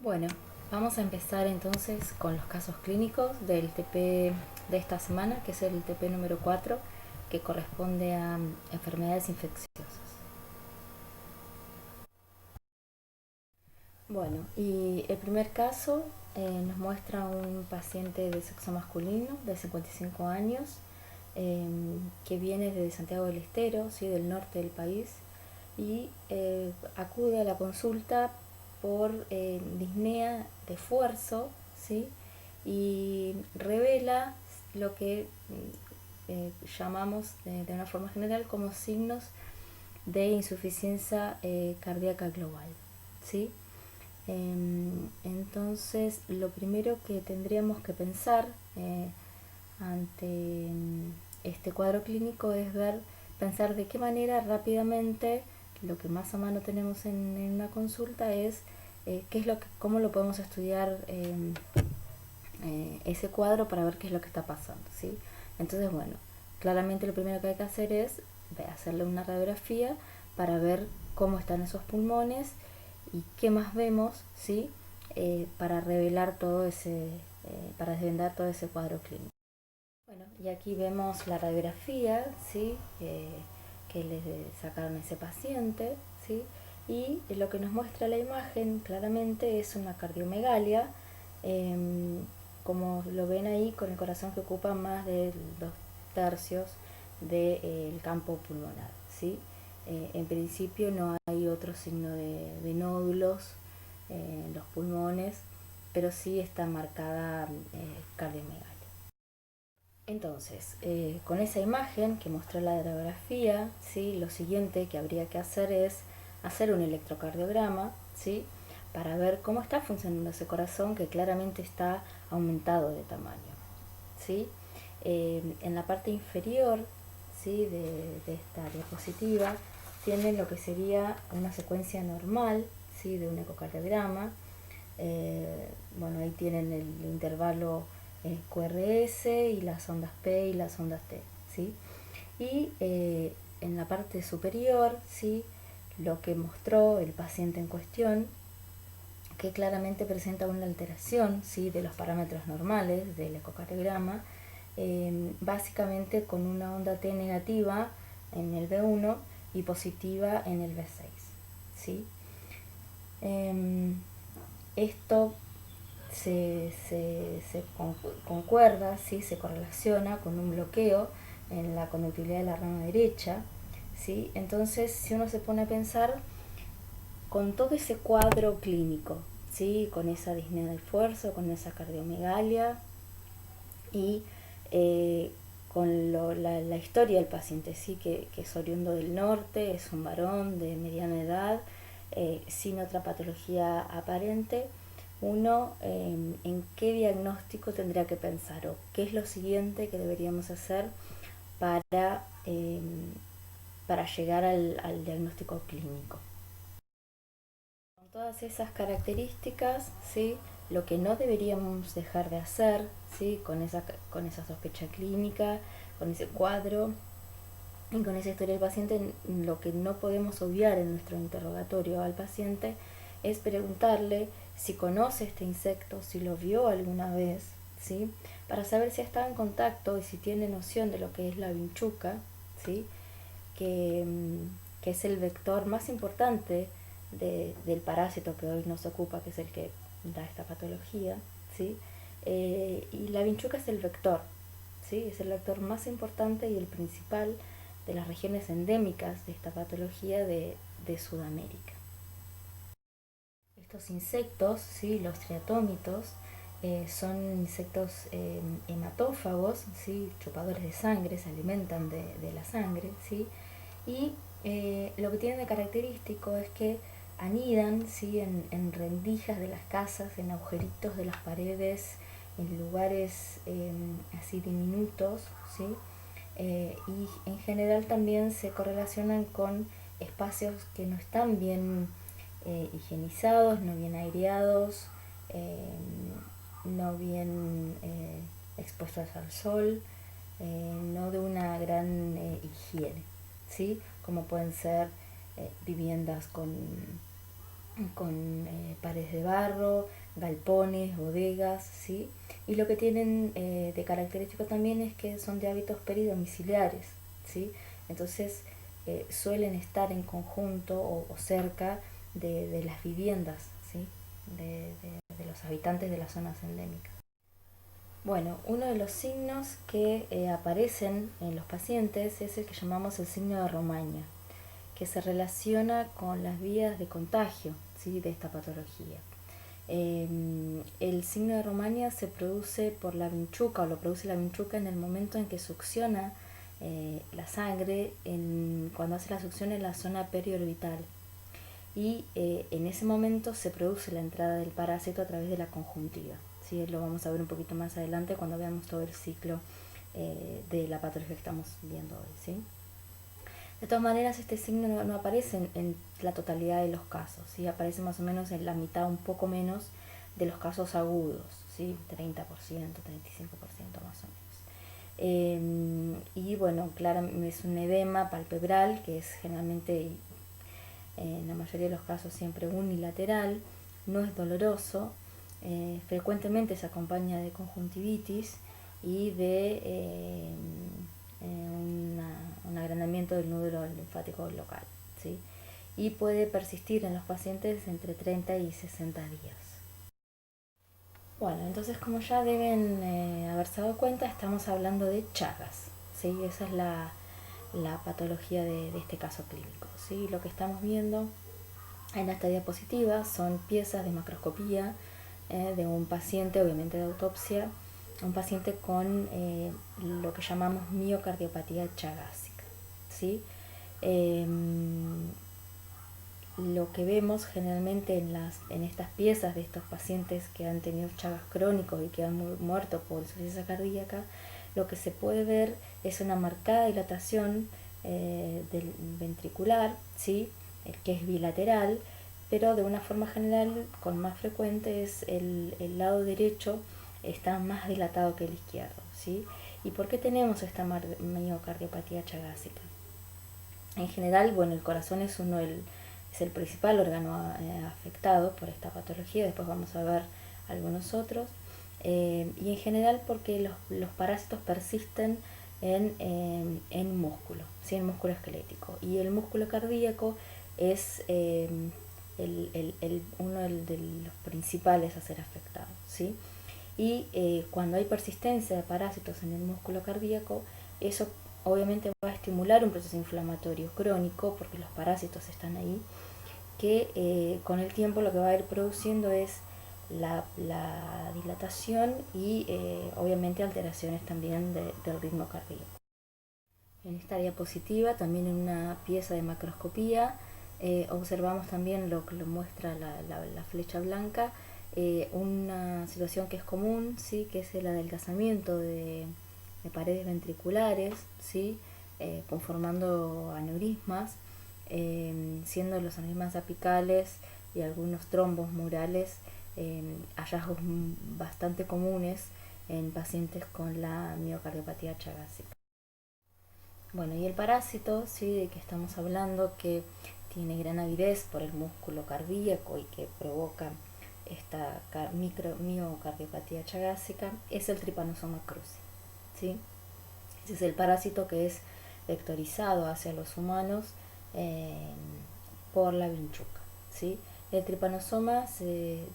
Bueno, vamos a empezar entonces con los casos clínicos del TP de esta semana, que es el TP número 4, que corresponde a enfermedades infecciosas. Bueno, y el primer caso nos muestra un paciente de sexo masculino de 55 años eh, que viene desde Santiago del Estero, ¿sí? Del norte del país, y acude a la consulta por disnea de esfuerzo, ¿sí? Y revela lo que llamamos de una forma general como signos de insuficiencia cardíaca global, ¿sí? Entonces, lo primero que tendríamos que pensar ante este cuadro clínico es pensar de qué manera rápidamente, lo que más a mano tenemos en una consulta es qué es cómo lo podemos estudiar ese cuadro para ver qué es lo que está pasando, ¿sí? Entonces, bueno, claramente lo primero que hay que hacer es hacerle una radiografía para ver cómo están esos pulmones y qué más vemos, ¿sí? Para revelar todo para desvendar todo ese cuadro clínico. Bueno, y aquí vemos la radiografía, ¿sí? Que le sacaron a ese paciente, ¿sí? Y lo que nos muestra la imagen claramente es una cardiomegalia, eh, como lo ven ahí, con el corazón que ocupa más de 2 tercios del campo pulmonar, ¿sí? En principio no hay otro signo de nódulos en los pulmones, pero sí está marcada cardiomegalia. Entonces, con esa imagen que mostró la radiografía, ¿sí? Lo siguiente que habría que hacer es hacer un electrocardiograma, ¿sí? Para ver cómo está funcionando ese corazón que claramente está aumentado de tamaño, ¿sí? En la parte inferior, ¿sí? de esta diapositiva tienen lo que sería una secuencia normal, ¿sí? De un ecocardiograma. Bueno, ahí tienen el intervalo QRS y las ondas P y las ondas T, ¿sí? Y en la parte superior, ¿sí? Lo que mostró el paciente en cuestión, que claramente presenta una alteración, ¿sí? De los parámetros normales del ecocardiograma, básicamente con una onda T negativa en el B1 y positiva en el B6, ¿sí? Esto se concuerda, ¿sí? Se correlaciona con un bloqueo en la conductividad de la rama derecha, ¿sí? Entonces, si uno se pone a pensar con todo ese cuadro clínico, ¿sí? Con esa disnea de esfuerzo, con esa cardiomegalia y con la historia del paciente, ¿sí? Que es oriundo del norte, es un varón de mediana edad, sin otra patología aparente, uno en qué diagnóstico tendría que pensar o qué es lo siguiente que deberíamos hacer para, eh, para llegar al diagnóstico clínico. Con todas esas características, ¿sí? Lo que no deberíamos dejar de hacer, ¿sí? Con esa sospecha clínica, con ese cuadro y con esa historia del paciente, lo que no podemos obviar en nuestro interrogatorio al paciente es preguntarle si conoce este insecto, si lo vio alguna vez, ¿sí? Para saber si ha estado en contacto y si tiene noción de lo que es la vinchuca, ¿sí? que, que es el vector más importante del parásito que hoy nos ocupa, que es el que da esta patología, ¿sí? Y la vinchuca es el vector, ¿sí? Es el vector más importante y el principal de las regiones endémicas de esta patología de Sudamérica. Estos insectos, ¿sí? Los triatómitos, son insectos hematófagos, ¿sí? Chupadores de sangre, se alimentan de la sangre, ¿sí? Y lo que tienen de característico es que anidan, ¿sí? En rendijas de las casas, en agujeritos de las paredes, en lugares así diminutos, ¿sí? Y en general también se correlacionan con espacios que no están bien higienizados, no bien aireados, eh, no bien expuestos al sol, no de una gran higiene, ¿sí? Como pueden ser viviendas con paredes de barro, galpones, bodegas, ¿sí? Y lo que tienen de característico también es que son de hábitos peridomiciliares, ¿sí? Entonces suelen estar en conjunto o cerca de las viviendas, ¿sí? De los habitantes de las zonas endémicas. Bueno, uno de los signos que aparecen en los pacientes es el que llamamos el signo de Romaña, que se relaciona con las vías de contagio, ¿sí?, de esta patología. El signo de Romaña se produce por la vinchuca, o lo produce la vinchuca en el momento en que succiona la sangre, cuando hace la succión en la zona periorbital. Y en ese momento se produce la entrada del parásito a través de la conjuntiva. ¿Sí? Lo vamos a ver un poquito más adelante cuando veamos todo el ciclo de la patología que estamos viendo hoy, ¿sí? De todas maneras, este signo no aparece en la totalidad de los casos, ¿sí? Aparece más o menos en la mitad, un poco menos, de los casos agudos, ¿sí? 30%, 35% más o menos. Y bueno, claro, es un edema palpebral que es generalmente, en la mayoría de los casos, siempre unilateral, no es doloroso, frecuentemente se acompaña de conjuntivitis y de un agrandamiento del nódulo linfático local, ¿sí? Y puede persistir en los pacientes entre 30 y 60 días. Bueno, entonces, como ya deben haberse dado cuenta, estamos hablando de Chagas, ¿sí? Esa es la patología de este caso clínico, ¿sí? Lo que estamos viendo en esta diapositiva son piezas de macroscopía de un paciente, obviamente de autopsia, un paciente con lo que llamamos miocardiopatía chagásica, ¿sí? Lo que vemos generalmente en estas piezas de estos pacientes que han tenido Chagas crónicos y que han muerto por insuficiencia cardíaca, lo que se puede ver es una marcada dilatación del ventricular, ¿sí?, que es bilateral, pero de una forma general, con más frecuente, es el lado derecho está más dilatado que el izquierdo, ¿sí? ¿Y por qué tenemos esta miocardiopatía chagásica? En general, bueno, el corazón es el principal órgano afectado por esta patología, después vamos a ver algunos otros, y en general porque los parásitos persisten en músculo, ¿sí?, en músculo esquelético, y el músculo cardíaco es uno de los principales a ser afectados, ¿sí? Y cuando hay persistencia de parásitos en el músculo cardíaco, eso obviamente va a estimular un proceso inflamatorio crónico, porque los parásitos están ahí, que con el tiempo lo que va a ir produciendo es la dilatación y obviamente alteraciones también del ritmo cardíaco. En esta diapositiva, también en una pieza de macroscopía, observamos también lo que lo muestra la flecha blanca, una situación que es común, ¿sí?, que es el adelgazamiento de paredes ventriculares, ¿sí?, conformando aneurismas, siendo los aneurismas apicales y algunos trombos murales hallazgos bastante comunes en pacientes con la miocardiopatía chagásica. Bueno, y el parásito, ¿sí?, de que estamos hablando, que tiene gran avidez por el músculo cardíaco y que provoca esta miocardiopatía chagásica, es el Trypanosoma cruzi, ¿sí? Ese es el parásito que es vectorizado hacia los humanos por la vinchuca, ¿sí? El tripanosoma se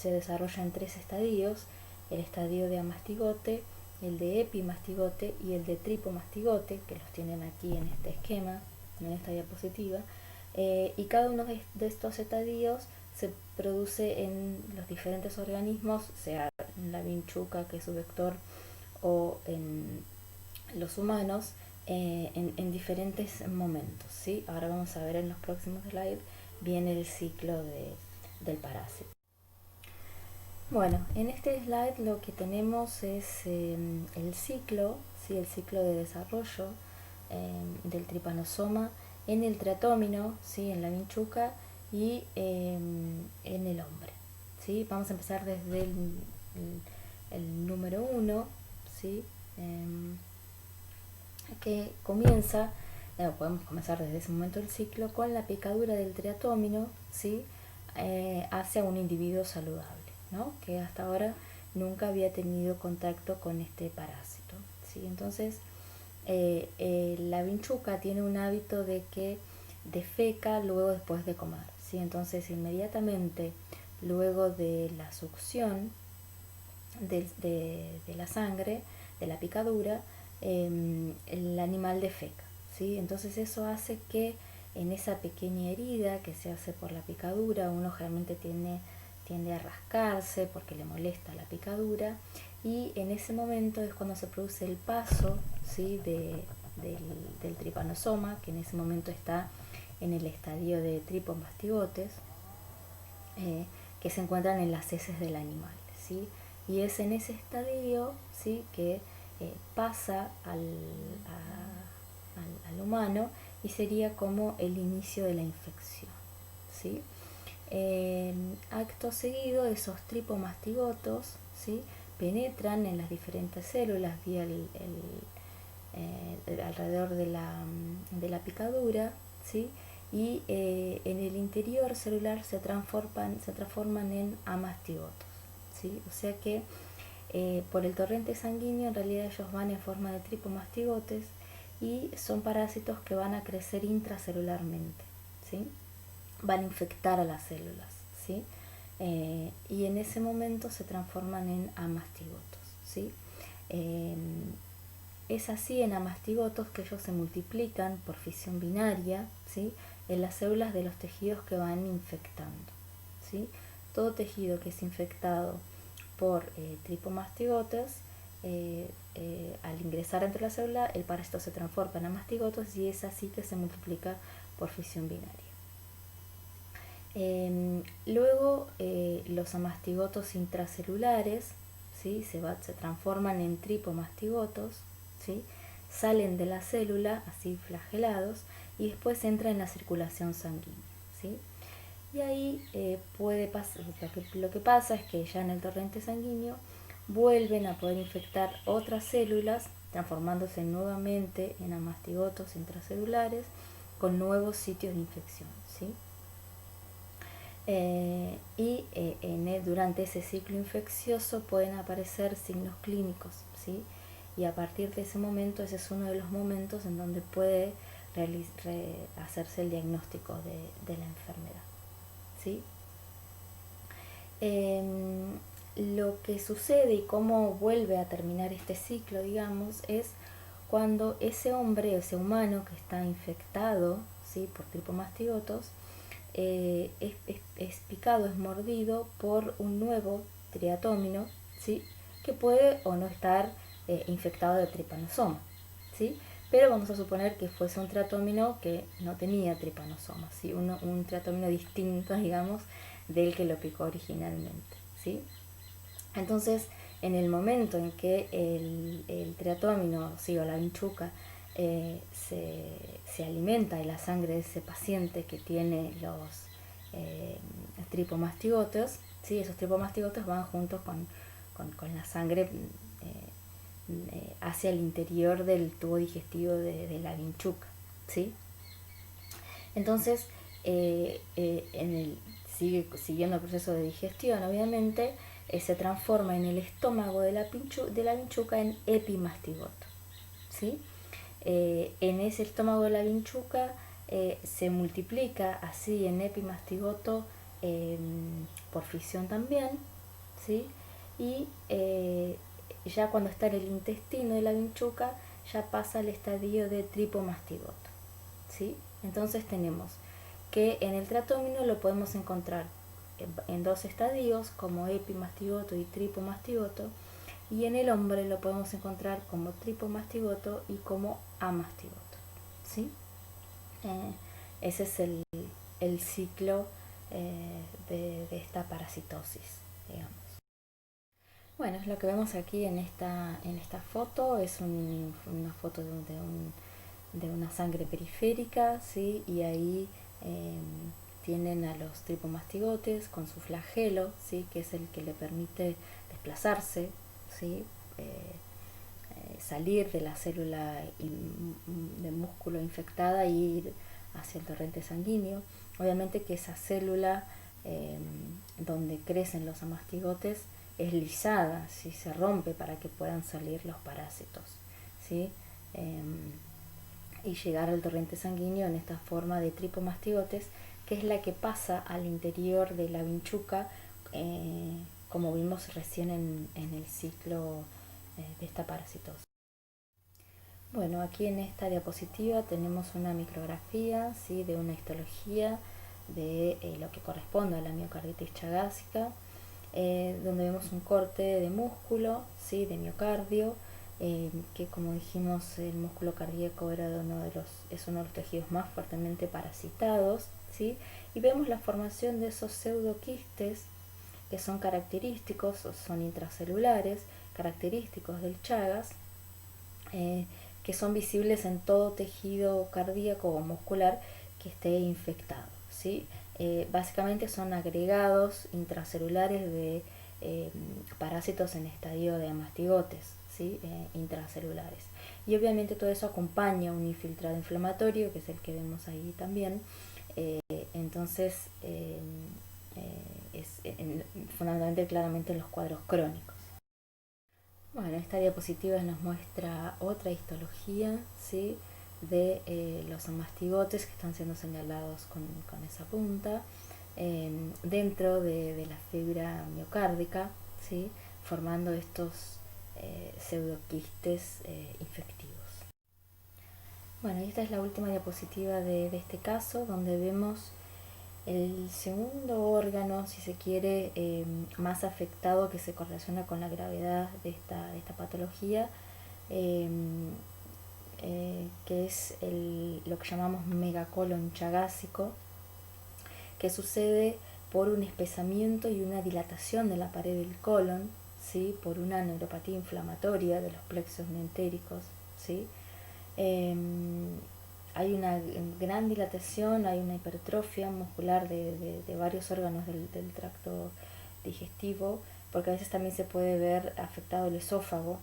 desarrolla en 3 estadios: el estadio de amastigote, el de epimastigote y el de tripomastigote, que los tienen aquí en este esquema, en esta diapositiva, y cada uno de estos estadios se produce en los diferentes organismos, sea en la vinchuca, que es su vector, o en los humanos, en diferentes momentos, ¿sí? Ahora vamos a ver en los próximos slides bien el ciclo del parásito. Bueno, en este slide lo que tenemos es el ciclo, ¿sí?, el ciclo de desarrollo del tripanosoma en el triatómino, ¿sí?, en la vinchuca y en el hombre, ¿sí? Vamos a empezar desde el número 1, ¿sí?, que comienza, podemos comenzar desde ese momento del ciclo con la picadura del triatómino, ¿sí?, hacia un individuo saludable, ¿no? Que hasta ahora nunca había tenido contacto con este parásito, ¿sí? Entonces, la vinchuca tiene un hábito de que defeca luego después de comer, ¿sí? Entonces, inmediatamente luego de la succión de la sangre, de la picadura, el animal defeca, ¿sí? Entonces eso hace que en esa pequeña herida que se hace por la picadura, uno generalmente tiende a rascarse porque le molesta la picadura, y en ese momento es cuando se produce el paso, ¿sí? del tripanosoma, que en ese momento está en el estadio de tripomastigotes, que se encuentran en las heces del animal, ¿sí? Y es en ese estadio, ¿sí? que pasa al humano y sería como el inicio de la infección, ¿sí? Acto seguido, esos tripomastigotos, ¿sí? penetran en las diferentes células vía alrededor de la picadura, ¿sí? Y en el interior celular se transforman en amastigotos, ¿sí? O sea que por el torrente sanguíneo en realidad ellos van en forma de tripomastigotes y son parásitos que van a crecer intracelularmente, ¿sí? Van a infectar a las células, ¿sí? Y en ese momento se transforman en amastigotos, ¿sí? Es así en amastigotos que ellos se multiplican por fisión binaria, ¿sí? en las células de los tejidos que van infectando, ¿sí? Todo tejido que es infectado por tripomastigotes, al ingresar entre la célula, el parásito se transforma en amastigotos y es así que se multiplica por fisión binaria. Luego los amastigotos intracelulares, ¿sí? se transforman en tripomastigotos, ¿sí? Salen de la célula así flagelados y después entran en la circulación sanguínea, ¿sí? Y ahí puede pasar, lo que pasa es que ya en el torrente sanguíneo vuelven a poder infectar otras células, transformándose nuevamente en amastigotos intracelulares con nuevos sitios de infección, ¿sí? Durante ese ciclo infeccioso pueden aparecer signos clínicos, ¿sí? Y a partir de ese momento, ese es uno de los momentos en donde puede hacerse el diagnóstico de la enfermedad, ¿sí? Lo que sucede y cómo vuelve a terminar este ciclo, digamos, es cuando ese hombre, ese humano que está infectado, ¿sí? por tripomastigotos, es picado, es mordido por un nuevo triatómino, ¿sí? que puede o no estar infectado de tripanosoma, ¿sí? Pero vamos a suponer que fuese un triatómino que no tenía tripanosoma, ¿sí? un triatómino distinto, digamos, del que lo picó originalmente, ¿sí? Entonces, en el momento en que el triatómino, sí, o la vinchuca, se alimenta de la sangre de ese paciente que tiene los tripomastigotos, ¿sí? Esos tripomastigotos van juntos con la sangre hacia el interior del tubo digestivo de la vinchuca, ¿sí? Entonces, siguiendo el proceso de digestión, obviamente, se transforma en el estómago de la vinchuca en epimastigoto, ¿sí? En ese estómago de la vinchuca se multiplica así en epimastigoto por fisión también, ¿sí? Y ya cuando está en el intestino de la vinchuca ya pasa al estadio de tripomastigoto, ¿sí? Entonces tenemos que en el triatómino lo podemos encontrar en dos estadios como epimastigoto y tripomastigoto, y en el hombre lo podemos encontrar como tripomastigoto y como amastigoto, ¿sí? Ese es el ciclo de esta parasitosis, digamos. Bueno, es lo que vemos aquí en esta foto, es una foto de una sangre periférica, ¿sí? Y ahí tienen a los tripomastigotes con su flagelo, ¿sí? Que es el que le permite desplazarse, ¿sí? Salir de la célula de músculo infectada e ir hacia el torrente sanguíneo. Obviamente que esa célula donde crecen los amastigotes es lisada, ¿sí? Se rompe para que puedan salir los parásitos, ¿sí? Y llegar al torrente sanguíneo en esta forma de tripomastigotes, que es la que pasa al interior de la vinchuca, como vimos recién en el ciclo de esta parasitosis. Bueno, aquí en esta diapositiva tenemos una micrografía, ¿sí? De una histología de lo que corresponde a la miocarditis chagásica, donde vemos un corte de músculo, ¿sí? De miocardio, que como dijimos el músculo cardíaco es uno de los tejidos más fuertemente parasitados, ¿sí? Y vemos la formación de esos pseudoquistes que son característicos, o son intracelulares, característicos del Chagas, que son visibles en todo tejido cardíaco o muscular que esté infectado, ¿sí? Básicamente son agregados intracelulares de parásitos en estadio de mastigotes, ¿sí? Intracelulares. Y obviamente todo eso acompaña un infiltrado inflamatorio, que es el que vemos ahí también. Entonces, es fundamentalmente claramente en los cuadros crónicos. Bueno, esta diapositiva nos muestra otra histología, ¿sí? De los mastigotes que están siendo señalados con esa punta dentro de la fibra miocárdica, ¿sí? Formando estos pseudoquistes infectivos. Bueno, esta es la última diapositiva de este caso, donde vemos el segundo órgano, si se quiere, más afectado, que se correlaciona con la gravedad de esta patología, que es lo que llamamos megacolon chagásico, que sucede por un espesamiento y una dilatación de la pared del colon, ¿sí? Por una neuropatía inflamatoria de los plexos mentéricos, ¿sí? Hay una gran dilatación, hay una hipertrofia muscular de varios órganos del tracto digestivo, porque a veces también se puede ver afectado el esófago.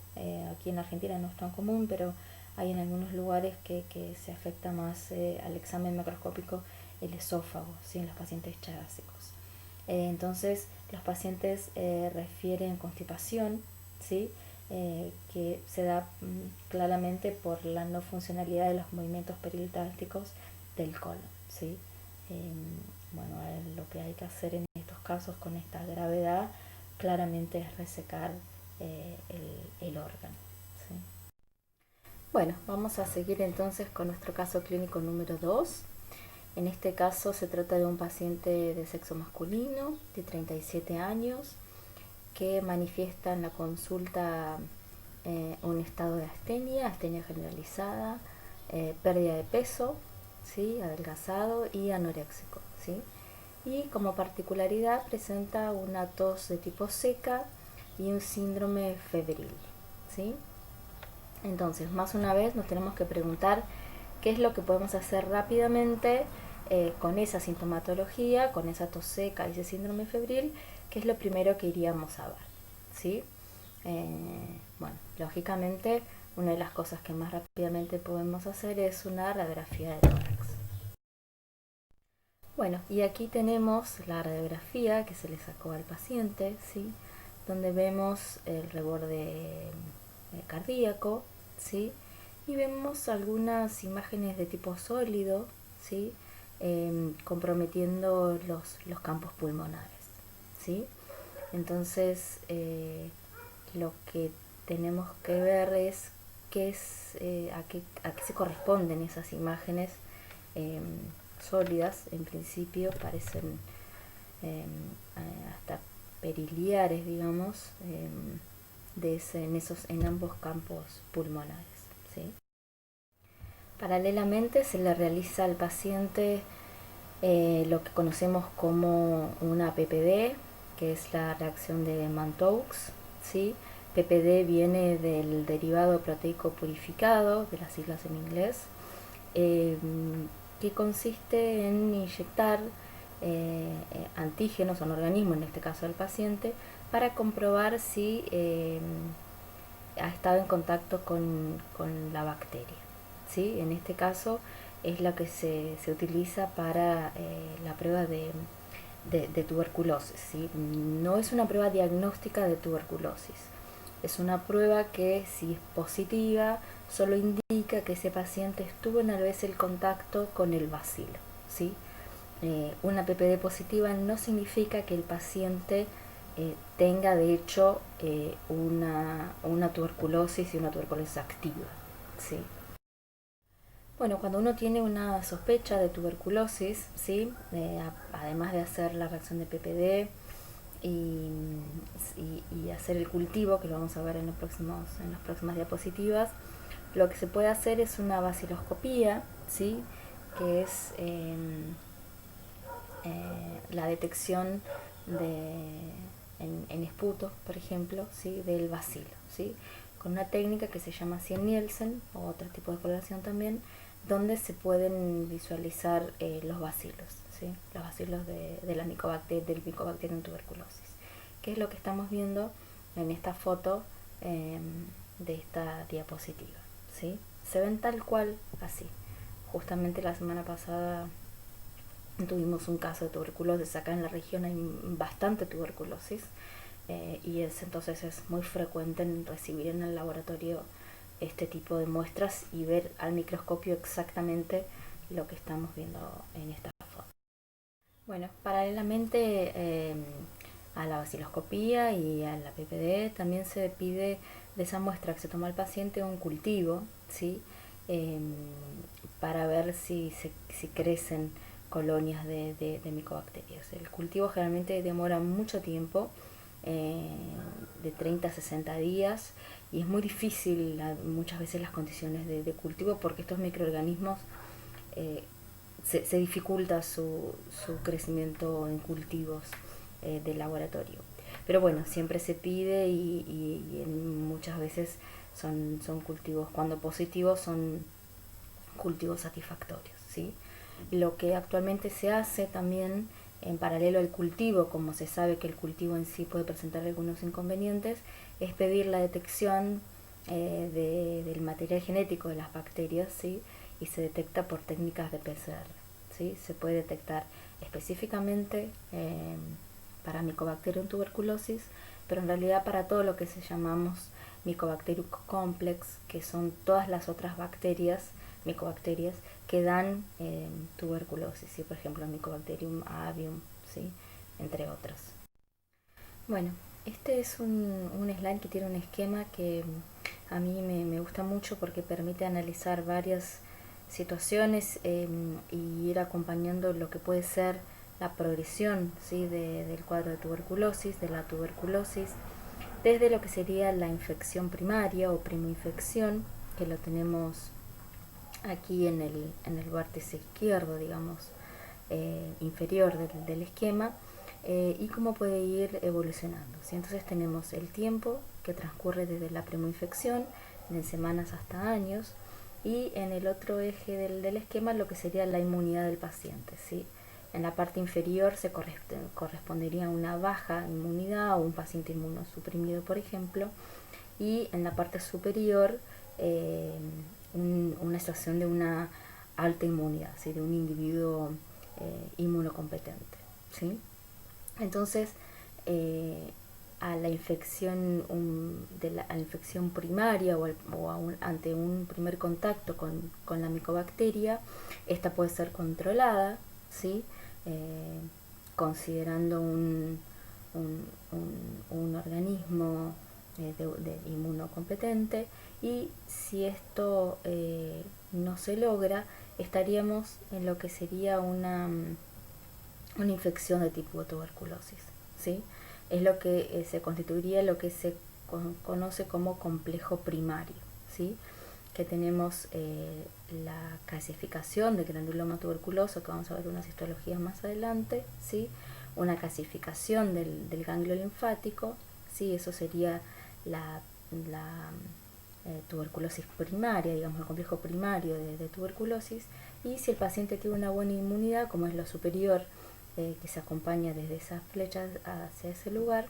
Aquí en Argentina no es tan común, pero hay en algunos lugares que se afecta más al examen macroscópico el esófago, ¿sí? En los pacientes chagásicos. Entonces los pacientes refieren constipación, ¿sí? Que se da claramente por la no funcionalidad de los movimientos peristalticos del colon, ¿sí? Bueno, lo que hay que hacer en estos casos con esta gravedad claramente es resecar el órgano, ¿sí? Bueno, vamos a seguir entonces con nuestro caso clínico número 2. En este caso se trata de un paciente de sexo masculino de 37 años que manifiesta en la consulta un estado de astenia generalizada, pérdida de peso, ¿sí? Adelgazado y anoréxico, ¿sí? Y como particularidad presenta una tos de tipo seca y un síndrome febril, ¿sí? Entonces, más una vez nos tenemos que preguntar qué es lo que podemos hacer rápidamente con esa sintomatología, con esa tos seca y ese síndrome febril, que es lo primero que iríamos a ver, ¿sí? Bueno, lógicamente, una de las cosas que más rápidamente podemos hacer es una radiografía de tórax. Bueno, y aquí tenemos la radiografía que se le sacó al paciente, ¿sí? Donde vemos el reborde cardíaco, ¿sí? Y vemos algunas imágenes de tipo sólido, ¿sí? Comprometiendo los campos pulmonares, ¿sí? Entonces, lo que tenemos que ver es a qué se corresponden esas imágenes sólidas. En principio parecen hasta periliares, digamos, en ambos campos pulmonares, ¿sí? Paralelamente se le realiza al paciente lo que conocemos como una PPD, que es la reacción de Mantoux, ¿sí? PPD viene del derivado proteico purificado, de las siglas en inglés, que consiste en inyectar antígenos a un organismo, en este caso al paciente, para comprobar si ha estado en contacto con la bacteria, ¿sí? En este caso es la que se utiliza para la prueba de de tuberculosis, ¿sí? No es una prueba diagnóstica de tuberculosis. Es una prueba que, si es positiva, solo indica que ese paciente estuvo en vez el contacto con el bacilo, ¿sí? Una PPD positiva no significa que el paciente tenga de hecho una tuberculosis y una tuberculosis activa, ¿sí? Bueno, cuando uno tiene una sospecha de tuberculosis, ¿sí? Además de hacer la reacción de PPD y hacer el cultivo, que lo vamos a ver en las próximas diapositivas, lo que se puede hacer es una baciloscopía, ¿sí? Que es la detección en esputo, por ejemplo, ¿sí? Del bacilo, ¿sí? Con una técnica que se llama Cien-Nielsen, o otro tipo de coloración también, donde se pueden visualizar los bacilos, ¿sí? Los bacilos del Mycobacterium tuberculosis, que es lo que estamos viendo en esta foto de esta diapositiva, ¿sí? Se ven tal cual así. Justamente la semana pasada tuvimos un caso de tuberculosis. Acá en la región hay bastante tuberculosis, entonces es muy frecuente recibir en el laboratorio este tipo de muestras y ver al microscopio exactamente lo que estamos viendo en esta foto. Bueno, paralelamente a la baciloscopía y a la PPD también se pide de esa muestra que se toma al paciente un cultivo, ¿sí? Eh, para ver si crecen colonias de micobacterias. El cultivo generalmente demora mucho tiempo, de 30 a 60 días, y es muy difícil muchas veces las condiciones de cultivo, porque estos microorganismos eh, se dificulta su crecimiento en cultivos de laboratorio. Pero bueno, siempre se pide y muchas veces son cultivos, cuando positivos, son cultivos satisfactorios, ¿sí? Lo que actualmente se hace también en paralelo al cultivo, como se sabe que el cultivo en sí puede presentar algunos inconvenientes, es pedir la detección del material genético de las bacterias, ¿sí? Y se detecta por técnicas de PCR, ¿sí? Se puede detectar específicamente para Mycobacterium tuberculosis, pero en realidad para todo lo que se llamamos Mycobacterium complex, que son todas las otras micobacterias que dan tuberculosis, ¿sí? Por ejemplo Mycobacterium avium, ¿sí? Entre otras. Bueno, este es un slide que tiene un esquema que a mí me gusta mucho, porque permite analizar varias situaciones y ir acompañando lo que puede ser la progresión, ¿sí? Del cuadro de tuberculosis, de la tuberculosis, desde lo que sería la infección primaria o primoinfección, que lo tenemos aquí en el vértice izquierdo, digamos, inferior del esquema, y cómo puede ir evolucionando, ¿sí? Entonces tenemos el tiempo que transcurre desde la primoinfección, de semanas hasta años, y en el otro eje del esquema lo que sería la inmunidad del paciente, ¿sí? En la parte inferior se correspondería a una baja inmunidad o un paciente inmunosuprimido, por ejemplo, y en la parte superior una situación de una alta inmunidad, ¿sí? De un individuo inmunocompetente, ¿sí? Entonces, a la infección a la infección primaria ante un primer contacto con la micobacteria, esta puede ser controlada, ¿sí? Considerando un organismo de inmunocompetente, y si esto no se logra, estaríamos en lo que sería una infección de tipo tuberculosis, ¿sí? Es lo que se constituiría lo que se conoce como complejo primario, ¿sí? Que tenemos la clasificación de granuloma tuberculoso, que vamos a ver unas histologías más adelante, ¿sí? Una clasificación del ganglio linfático, ¿sí? Eso sería la tuberculosis primaria, digamos, el complejo primario de tuberculosis. Y si el paciente tiene una buena inmunidad, como es lo superior, que se acompaña desde esas flechas hacia ese lugar,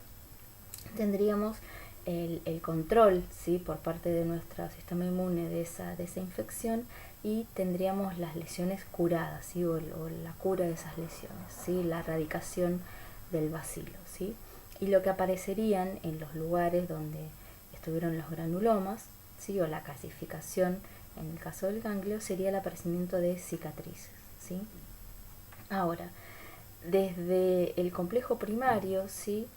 tendríamos el control, ¿sí? Por parte de nuestro sistema inmune de esa infección, y tendríamos las lesiones curadas, ¿sí? o la cura de esas lesiones, ¿sí? La erradicación del bacilo, ¿sí? Y lo que aparecerían en los lugares donde estuvieron los granulomas, ¿sí? o la calcificación en el caso del ganglio, sería el aparecimiento de cicatrices, ¿sí? Ahora, desde el complejo primario, ¿sí?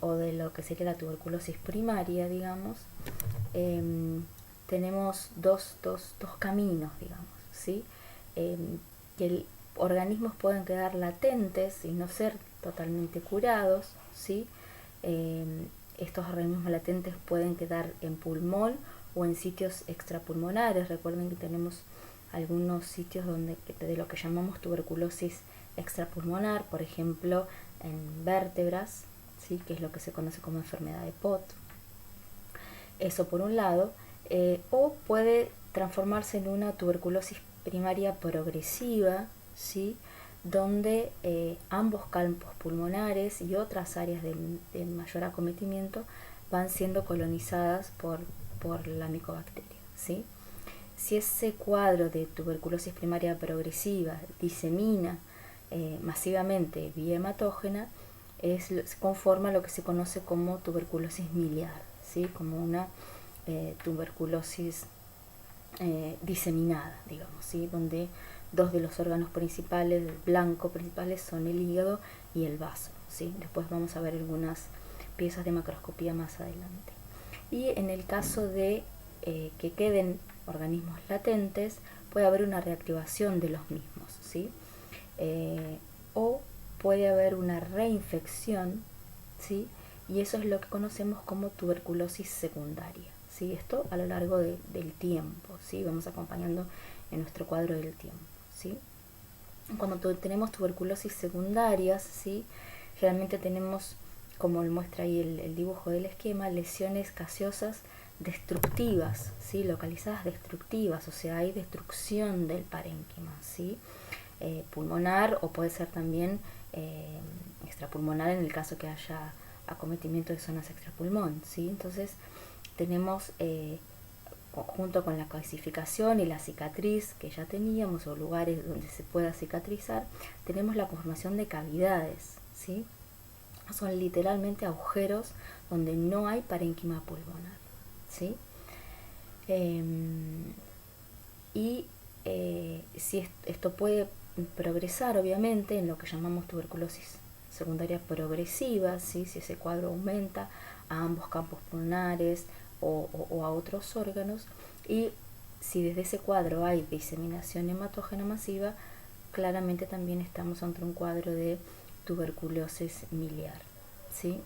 O de lo que sería la tuberculosis primaria, digamos, tenemos dos caminos, digamos, ¿sí? Que organismos pueden quedar latentes y no ser totalmente curados, ¿sí? Estos organismos latentes pueden quedar en pulmón o en sitios extrapulmonares. Recuerden que tenemos algunos sitios donde de lo que llamamos tuberculosis extrapulmonar, por ejemplo, en vértebras, ¿sí? Que es lo que se conoce como enfermedad de Pott. Eso por un lado, o puede transformarse en una tuberculosis primaria progresiva, ¿sí? Donde ambos campos pulmonares y otras áreas de mayor acometimiento van siendo colonizadas por la micobacteria, ¿sí? Si ese cuadro de tuberculosis primaria progresiva disemina masivamente vía hematógena, conforma lo que se conoce como tuberculosis miliar, ¿sí? Como una tuberculosis diseminada, digamos, ¿sí? Donde dos de los órganos principales, blanco principales, son el hígado y el vaso, ¿sí? Después vamos a ver algunas piezas de macroscopía más adelante. Y en el caso de que queden organismos latentes, puede haber una reactivación de los mismos, ¿sí? O puede haber una reinfección, ¿sí? Y eso es lo que conocemos como tuberculosis secundaria, ¿sí? Esto a lo largo del tiempo, ¿sí? Vamos acompañando en nuestro cuadro del tiempo, ¿sí? Cuando tenemos tuberculosis secundarias, ¿sí? Generalmente tenemos, como muestra ahí el dibujo del esquema, lesiones caseosas destructivas, ¿sí? Localizadas destructivas, o sea, hay destrucción del parénquima, ¿sí? Pulmonar, o puede ser también extrapulmonar en el caso que haya acometimiento de zonas extrapulmón, ¿sí? Entonces tenemos junto con la calcificación y la cicatriz que ya teníamos, o lugares donde se pueda cicatrizar, tenemos la conformación de cavidades, ¿sí? Son literalmente agujeros donde no hay parénquima pulmonar, ¿sí? Y si esto puede progresar, obviamente, en lo que llamamos tuberculosis secundaria progresiva, ¿sí? Si ese cuadro aumenta a ambos campos pulmonares o a otros órganos, y si desde ese cuadro hay diseminación hematógena masiva, claramente también estamos ante un cuadro de tuberculosis miliar, ¿sí?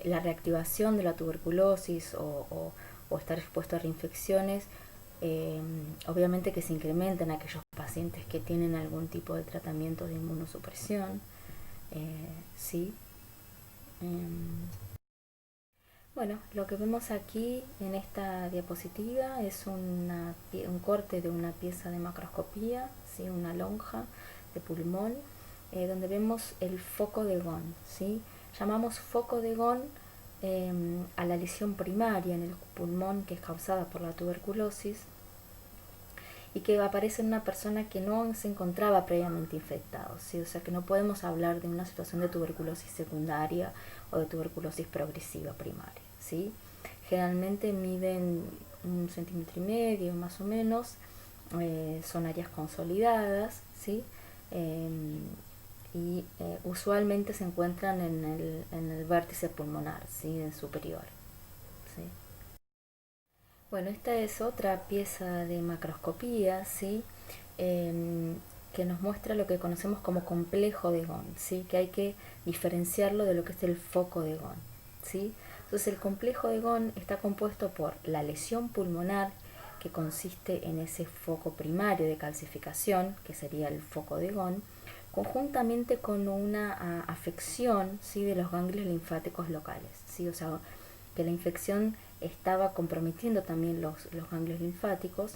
La reactivación de la tuberculosis o estar expuesto a reinfecciones, obviamente que se incrementan aquellos pacientes que tienen algún tipo de tratamiento de inmunosupresión, ¿sí? Bueno, lo que vemos aquí en esta diapositiva es un corte de una pieza de macroscopía, ¿sí? Una lonja de pulmón, donde vemos el foco de Ghon, ¿sí? Llamamos foco de Ghon a la lesión primaria en el pulmón que es causada por la tuberculosis y que aparece en una persona que no se encontraba previamente infectado, ¿sí? O sea que no podemos hablar de una situación de tuberculosis secundaria o de tuberculosis progresiva primaria, ¿sí? Generalmente miden 1,5 cm más o menos, son áreas consolidadas, ¿sí? Y usualmente se encuentran en el vértice pulmonar, ¿sí? En superior, ¿sí? Bueno, esta es otra pieza de macroscopía, ¿sí? Que nos muestra lo que conocemos como complejo de Ghon, ¿sí? Que hay que diferenciarlo de lo que es el foco de Ghon, ¿sí? Entonces el complejo de Ghon está compuesto por la lesión pulmonar, que consiste en ese foco primario de calcificación, que sería el foco de Ghon, conjuntamente con una afección, ¿sí? De los ganglios linfáticos locales, ¿sí? O sea, que la infección estaba comprometiendo también los ganglios linfáticos,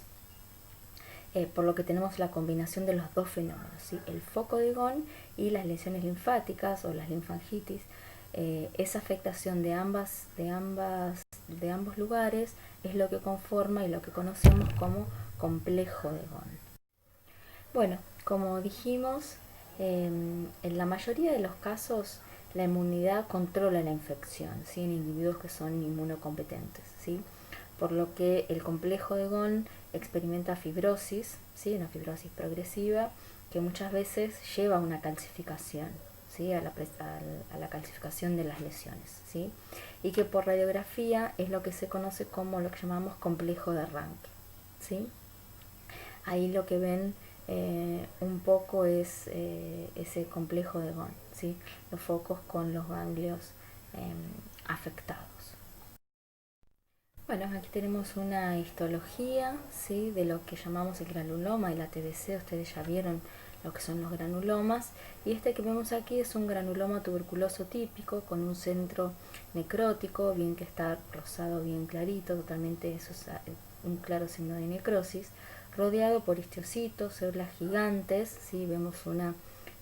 por lo que tenemos la combinación de los dos fenómenos, ¿sí? El foco de Ghon y las lesiones linfáticas o las linfangitis, esa afectación de ambos lugares es lo que conforma y lo que conocemos como complejo de Ghon. Bueno, como dijimos, en la mayoría de los casos la inmunidad controla la infección, ¿sí? En individuos que son inmunocompetentes, ¿sí? Por lo que el complejo de Ghon experimenta fibrosis, ¿sí? Una fibrosis progresiva que muchas veces lleva a una calcificación, ¿sí? A la calcificación de las lesiones, ¿sí? Y que por radiografía es lo que se conoce como lo que llamamos complejo de Ranke, ¿sí? Ahí lo que ven un poco es ese complejo de Ghon, ¿sí? Los focos con los ganglios afectados. Bueno, aquí tenemos una histología, ¿sí? De lo que llamamos el granuloma y la TBC. Ustedes ya vieron lo que son los granulomas, y este que vemos aquí es un granuloma tuberculoso típico con un centro necrótico, bien que está rosado bien clarito, totalmente eso es un claro signo de necrosis, rodeado por histocitos, células gigantes, ¿sí? Vemos una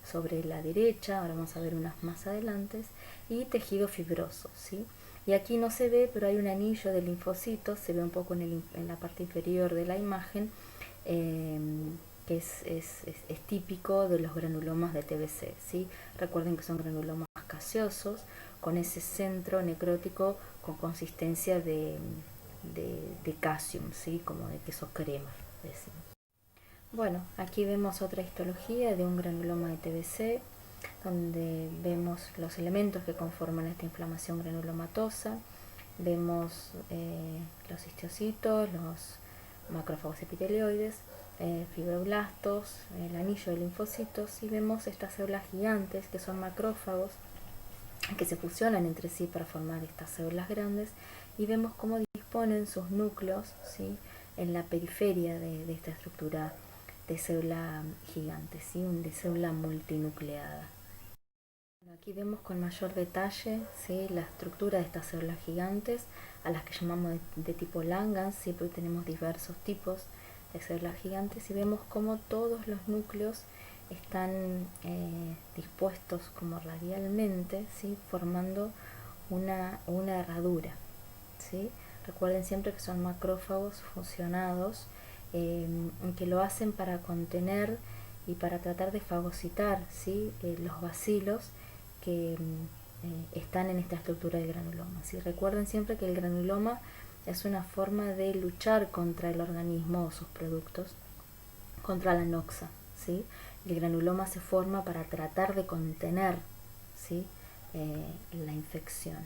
sobre la derecha, ahora vamos a ver unas más adelante, y tejido fibroso, ¿sí? Y aquí no se ve, pero hay un anillo de linfocitos, se ve un poco en la parte inferior de la imagen, que es típico de los granulomas de TBC, ¿sí? Recuerden que son granulomas gaseosos, con ese centro necrótico con consistencia de calcium, ¿sí? Como de queso crema, decimos. Bueno, aquí vemos otra histología de un granuloma de TBC, donde vemos los elementos que conforman esta inflamación granulomatosa. Vemos los histocitos, los macrófagos epitelioides, fibroblastos, el anillo de linfocitos, y vemos estas células gigantes que son macrófagos que se fusionan entre sí para formar estas células grandes, y vemos cómo disponen sus núcleos, ¿sí? En la periferia de esta estructura de célula gigante, ¿sí? De célula multinucleada. Aquí vemos con mayor detalle, ¿sí? La estructura de estas células gigantes, a las que llamamos de tipo Langhans, ¿sí? Porque tenemos diversos tipos de células gigantes, y vemos cómo todos los núcleos están dispuestos como radialmente, ¿sí? Formando una herradura, ¿sí? Recuerden siempre que son macrófagos fusionados, que lo hacen para contener y para tratar de fagocitar, ¿sí? Los bacilos que están en esta estructura del granuloma, ¿sí? Recuerden siempre que el granuloma es una forma de luchar contra el organismo o sus productos, contra la noxa, ¿sí? El granuloma se forma para tratar de contener, ¿sí? La infección.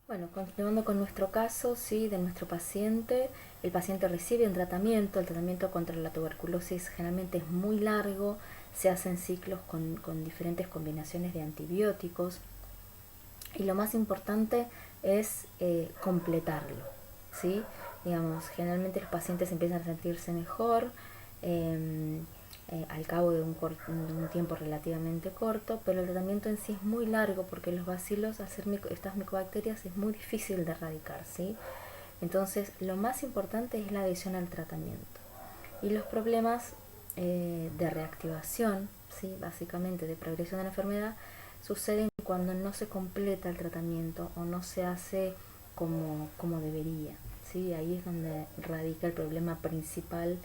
Bueno, continuando con nuestro caso, ¿sí? De nuestro paciente, el paciente recibe un tratamiento. El tratamiento contra la tuberculosis generalmente es muy largo, se hacen ciclos con diferentes combinaciones de antibióticos, y lo más importante es completarlo, ¿sí? Digamos, generalmente los pacientes empiezan a sentirse mejor al cabo de un tiempo relativamente corto, pero el tratamiento en sí es muy largo porque los bacilos, al ser estas micobacterias, es muy difícil de erradicar, ¿sí? Entonces, lo más importante es la adhesión al tratamiento. Y los problemas de reactivación, ¿sí? Básicamente de progresión de la enfermedad, suceden cuando no se completa el tratamiento o no se hace como debería, ¿sí? Ahí es donde radica el problema principal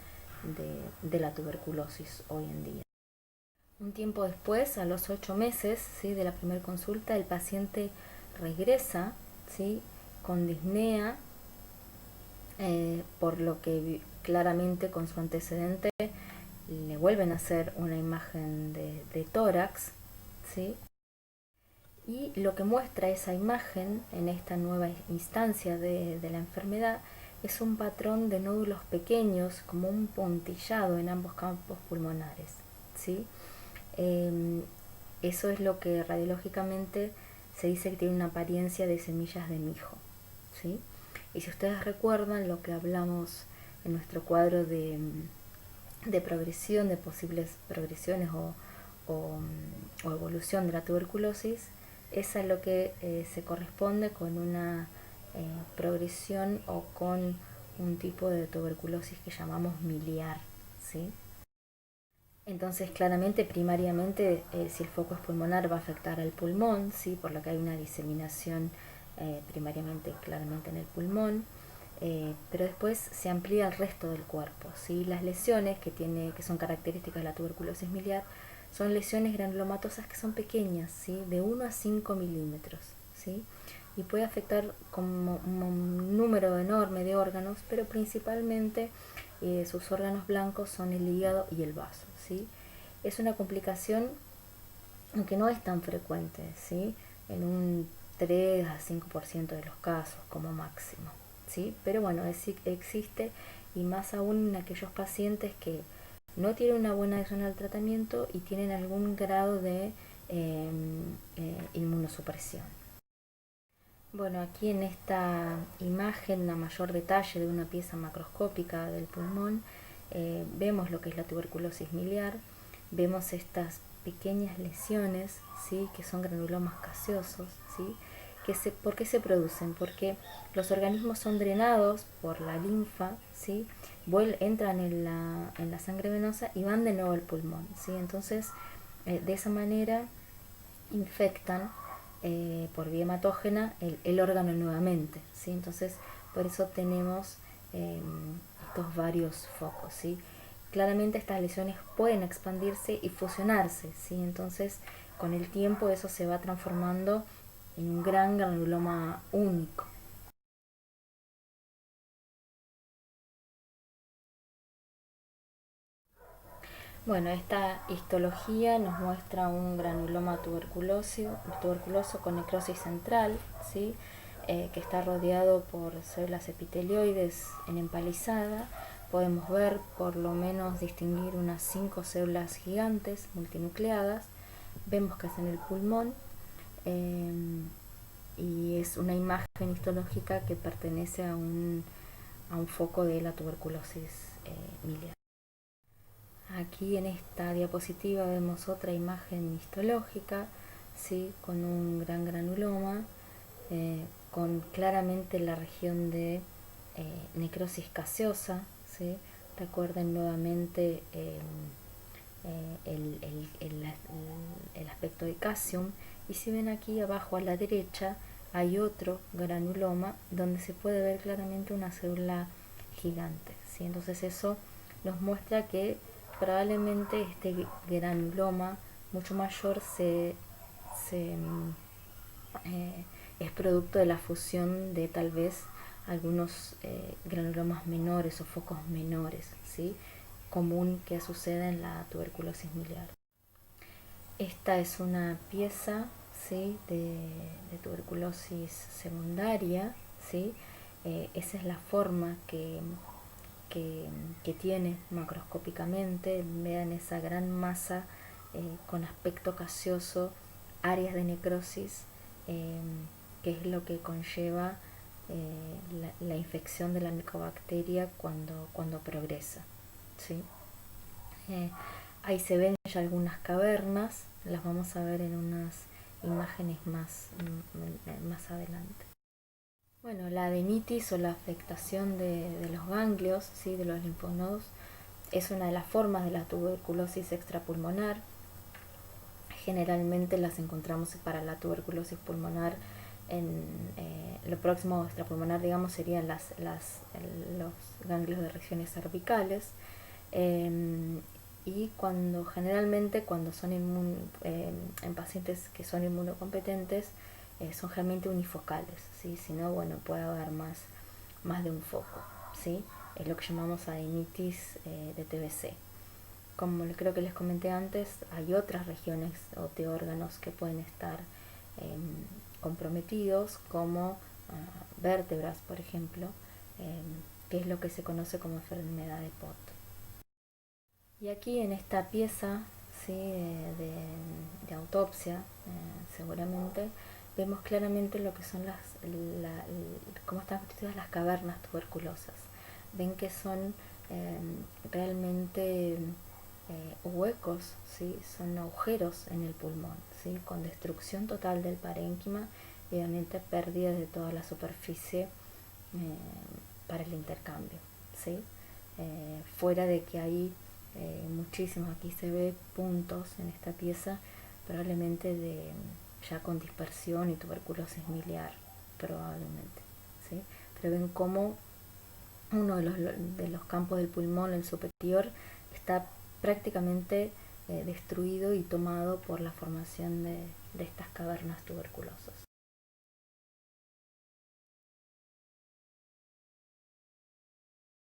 de la tuberculosis hoy en día. Un tiempo después, a los 8 meses, ¿sí? De la primera consulta, el paciente regresa, ¿sí? Con disnea, por lo que claramente con su antecedente le vuelven a hacer una imagen de tórax, ¿sí? Y lo que muestra esa imagen en esta nueva instancia de la enfermedad es un patrón de nódulos pequeños, como un puntillado en ambos campos pulmonares, ¿sí? Eso es lo que radiológicamente se dice que tiene una apariencia de semillas de mijo, ¿sí? Y si ustedes recuerdan lo que hablamos en nuestro cuadro de progresión, de posibles progresiones o evolución de la tuberculosis, es a lo que se corresponde con una progresión o con un tipo de tuberculosis que llamamos miliar, ¿sí? Entonces, claramente, primariamente, si el foco es pulmonar, va a afectar al pulmón, ¿sí? Por lo que hay una diseminación primariamente, claramente en el pulmón. Pero después se amplía al resto del cuerpo, ¿sí? Las lesiones que son características de la tuberculosis miliar son lesiones granulomatosas que son pequeñas, ¿sí? De 1 a 5 milímetros, ¿sí? Y puede afectar como un número enorme de órganos, pero principalmente sus órganos blancos son el hígado y el vaso, ¿sí? Es una complicación aunque no es tan frecuente, ¿sí? En un 3 a 5% de los casos como máximo, ¿sí? Pero bueno, existe, y más aún en aquellos pacientes que no tienen una buena adhesión al tratamiento y tienen algún grado de inmunosupresión. Bueno, aquí en esta imagen a mayor detalle de una pieza macroscópica del pulmón, vemos lo que es la tuberculosis miliar, vemos estas pequeñas lesiones, ¿sí? Que son granulomas gaseosos, ¿sí? ¿Por qué se producen? Porque los organismos son drenados por la linfa, ¿sí? Entran en la sangre venosa y van de nuevo al pulmón, ¿sí? Entonces, de esa manera infectan por vía hematógena el órgano nuevamente, ¿sí? Entonces, por eso tenemos eh, estos varios focos, ¿sí? Claramente estas lesiones pueden expandirse y fusionarse, ¿sí? Entonces, con el tiempo eso se va transformando en un gran granuloma único. Bueno, esta histología nos muestra un granuloma tuberculoso con necrosis central, ¿sí? Que está rodeado por células epitelioides en empalizada. Podemos ver, por lo menos distinguir unas 5 células gigantes multinucleadas. Vemos que es en el pulmón, eh, y es una imagen histológica que pertenece a un foco de la tuberculosis miliar. Aquí en esta diapositiva vemos otra imagen histológica, ¿sí? Con un gran granuloma, con claramente la región de necrosis gaseosa, ¿sí? Recuerden nuevamente el aspecto de calcium, y si ven aquí abajo a la derecha hay otro granuloma donde se puede ver claramente una célula gigante, ¿sí? Entonces eso nos muestra que probablemente este granuloma mucho mayor se eh, es producto de la fusión de tal vez algunos granulomas menores o focos menores, ¿sí? Común que sucede en la tuberculosis miliar. Esta es una pieza, ¿sí? de tuberculosis secundaria, ¿sí? Esa es la forma que, que tiene macroscópicamente. Vean esa gran masa con aspecto gaseoso, áreas de necrosis, eh, que es lo que conlleva la infección de la micobacteria cuando progresa, ¿sí? Eh, Ahí se ven ya algunas cavernas, las vamos a ver en unas imágenes más adelante. Bueno, la adenitis o la afectación de los ganglios, ¿sí? De los linfonodos, es una de las formas de la tuberculosis extrapulmonar. Generalmente las encontramos para la tuberculosis pulmonar lo próximo extrapulmonar, digamos, serían los ganglios de regiones cervicales. Eh, y generalmente cuando son en pacientes que son inmunocompetentes, son generalmente unifocales, ¿sí? Si no, bueno, puede haber más de un foco, ¿sí? Es lo que llamamos adenitis de TBC. Como creo que les comenté antes, hay otras regiones de órganos que pueden estar eh, comprometidos, como vértebras, por ejemplo, eh, que es lo que se conoce como enfermedad de Pott. Y aquí en esta pieza, ¿sí? de autopsia, seguramente, vemos claramente lo que son cómo están constituidas las cavernas tuberculosas. Ven que son realmente huecos, ¿sí? Son agujeros en el pulmón, ¿sí? Con destrucción total del parénquima y obviamente pérdida de toda la superficie para el intercambio, ¿sí? Fuera de que hay muchísimos, aquí se ve puntos en esta pieza, probablemente de ya con dispersión y tuberculosis miliar, probablemente, ¿sí? Pero ven cómo uno de los campos del pulmón, el superior, está prácticamente destruido y tomado por la formación de estas cavernas tuberculosas.